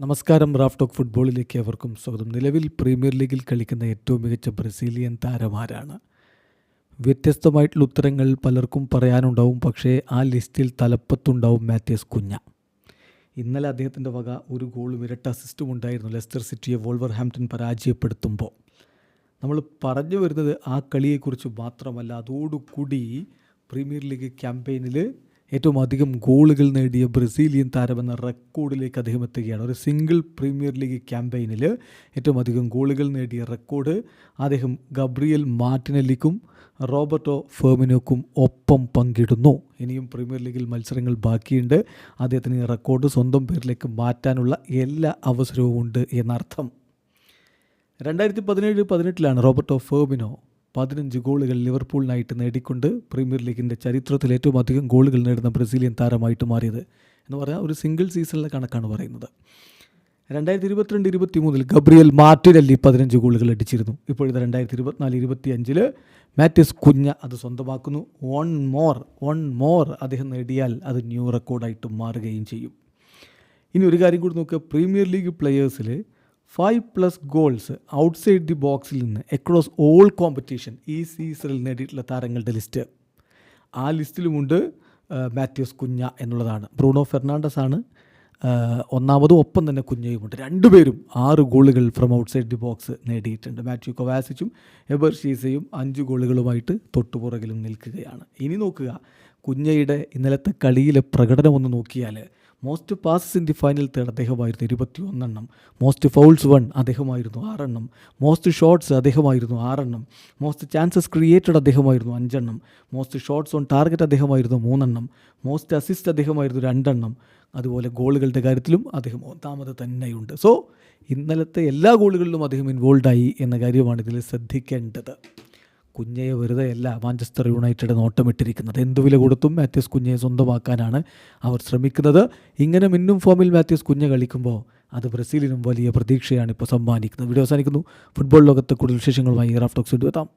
നമസ്കാരം. Raf talk ഫുട്ബോളിലേക്ക് അവർക്കും സ്വാഗതം. നിലവിൽ പ്രീമിയർ ലീഗിൽ കളിക്കുന്ന ഏറ്റവും മികച്ച ബ്രസീലിയൻ താരമാരാണ്? വ്യത്യസ്തമായിട്ടുള്ള ഉത്തരങ്ങൾ പലർക്കും പറയാനുണ്ടാവും. പക്ഷേ ആ ലിസ്റ്റിൽ തലപ്പത്തുണ്ടാവും മാത്യൂസ് കുഞ്ഞ. ഇന്നലെ അദ്ദേഹത്തിൻ്റെ വക ഒരു ഗോളും ഇരട്ട അസിസ്റ്റും ഉണ്ടായിരുന്നു ലെസ്റ്റർ സിറ്റിയെ വോൾവർഹാംപ്റ്റൺ പരാജയപ്പെടുത്തുമ്പോൾ. നമ്മൾ പറഞ്ഞു വരുന്നത് ആ കളിയെക്കുറിച്ച് മാത്രമല്ല, അതോടുകൂടി പ്രീമിയർ ലീഗ് ക്യാമ്പയിനിൽ ഏറ്റവും അധികം ഗോളുകൾ നേടിയ ബ്രസീലിയൻ താരമെന്ന റെക്കോർഡിലേക്ക് അദ്ദേഹം എത്തുകയാണ്. ഒരു സിംഗിൾ പ്രീമിയർ ലീഗ് ക്യാമ്പയിനിൽ ഏറ്റവും അധികം ഗോളുകൾ നേടിയ റെക്കോർഡ് അദ്ദേഹം ഗബ്രിയൽ മാർട്ടിനെല്ലിക്കും റോബർട്ടോ ഫെർമിനോക്കും ഒപ്പം പങ്കിടുന്നു. ഇനിയും പ്രീമിയർ ലീഗിൽ മത്സരങ്ങൾ ബാക്കിയുണ്ട്. അദ്ദേഹത്തിന് ഈ റെക്കോർഡ് സ്വന്തം പേരിലേക്ക് മാറ്റാനുള്ള എല്ലാ അവസരവും ഉണ്ട് എന്നർത്ഥം. 2017-18 റോബർട്ടോ ഫെർമിനോ 15 ഗോളുകൾ ലിവർപൂളിനായിട്ട് നേടിക്കൊണ്ട് പ്രീമിയർ ലീഗിൻ്റെ ചരിത്രത്തിൽ ഏറ്റവും അധികം ഗോളുകൾ നേടുന്ന ബ്രസീലിയൻ താരമായിട്ട് മാറിയത് എന്ന് പറഞ്ഞാൽ ഒരു സിംഗിൾ സീസണിലെ കണക്കാണ് പറയുന്നത്. 2022-23 ഗബ്രിയൽ മാർട്ടിനെല്ലി 15 ഗോളുകൾ അടിച്ചിരുന്നു. ഇപ്പോഴത്തെ 2024-25 മാത്യൂസ് കുഞ്ഞ അത് സ്വന്തമാക്കുന്നു. വൺ മോർ അദ്ദേഹം നേടിയാൽ അത് ന്യൂ റെക്കോർഡായിട്ട് മാറുകയും ചെയ്യും. ഇനി ഒരു കാര്യം കൂടി നോക്കുക. പ്രീമിയർ ലീഗ് പ്ലെയേഴ്സിൽ 5+ ഗോൾസ് ഔട്ട്സൈഡ് ദി ബോക്സിൽ നിന്ന് അക്രോസ് ഓൾ കോമ്പറ്റീഷൻ ഈ സീസണിൽ നേടിയിട്ടുള്ള താരങ്ങളുടെ ലിസ്റ്റ്. ആ ലിസ്റ്റിലുമുണ്ട് മാത്യൂസ് കുഞ്ഞ എന്നുള്ളതാണ്. ബ്രൂണോ ഫെർണാണ്ടസ് ആണ് ഒന്നാമതും, ഒപ്പം തന്നെ കുഞ്ഞയുമുണ്ട്. രണ്ടുപേരും 6 ഗോളുകൾ ഫ്രം ഔട്ട്സൈഡ് ദി ബോക്സ് നേടിയിട്ടുണ്ട്. മാത്യു കൊവാസിച്ചും എബർ ഷീസയും 5 ഗോളുകളുമായിട്ട് തൊട്ടുപുറകിലും നിൽക്കുകയാണ്. ഇനി നോക്കുക, കുഞ്ഞയുടെ ഇന്നലത്തെ കളിയിലെ പ്രകടനം ഒന്ന് നോക്കിയാൽ most passes in the final third അദ്ദേഹമായിരുന്നു 21 എണ്ണം. മോസ്റ്റ് ഫൗൾസ് വൺ അദ്ദേഹമായിരുന്നു 6 എണ്ണം. മോസ്റ്റ് ഷോട്ട്സ് അദ്ദേഹമായിരുന്നു 6 എണ്ണം. മോസ്റ്റ് ചാൻസസ് ക്രിയേറ്റഡ് അദ്ദേഹമായിരുന്നു 5 എണ്ണം. മോസ്റ്റ് ഷോട്ട്സ് ഓൺ ടാർഗറ്റ് അദ്ദേഹമായിരുന്നു 3 എണ്ണം. മോസ്റ്റ് അസിസ്റ്റ് അദ്ദേഹമായിരുന്നു 2 എണ്ണം. അതുപോലെ ഗോളുകളുടെ കാര്യത്തിലും അദ്ദേഹം ഒന്നാമത് തന്നെയുണ്ട്. സോ ഇന്നലത്തെ എല്ലാ ഗോളുകളിലും അദ്ദേഹം ഇൻവോൾവായി എന്ന കാര്യമാണ് ഇതിൽ ശ്രദ്ധിക്കേണ്ടത്. കുഞ്ഞയെ വെറുതെയല്ല മാഞ്ചസ്റ്റർ യുണൈറ്റഡ് നോട്ടമിട്ടിരിക്കുന്നത്. എന്തു വില കൊടുത്തും മാത്യൂസ് കുഞ്ഞയെ സ്വന്തമാക്കാനാണ് അവർ ശ്രമിക്കുന്നത്. ഇങ്ങനെ മിന്നും ഫോമിൽ മാത്യൂസ് കുഞ്ഞ് കളിക്കുമ്പോൾ അത് ബ്രസീലിനും വലിയ പ്രതീക്ഷയാണ് ഇപ്പോൾ സമ്മാനിക്കുന്നത്. വീഡിയോ അവസാനിക്കുന്നു. ഫുട്ബോൾ ലോകത്തെ കൂടുതൽ വിശേഷങ്ങളുമായി റാഫ് ടോക്സ് എത്താം.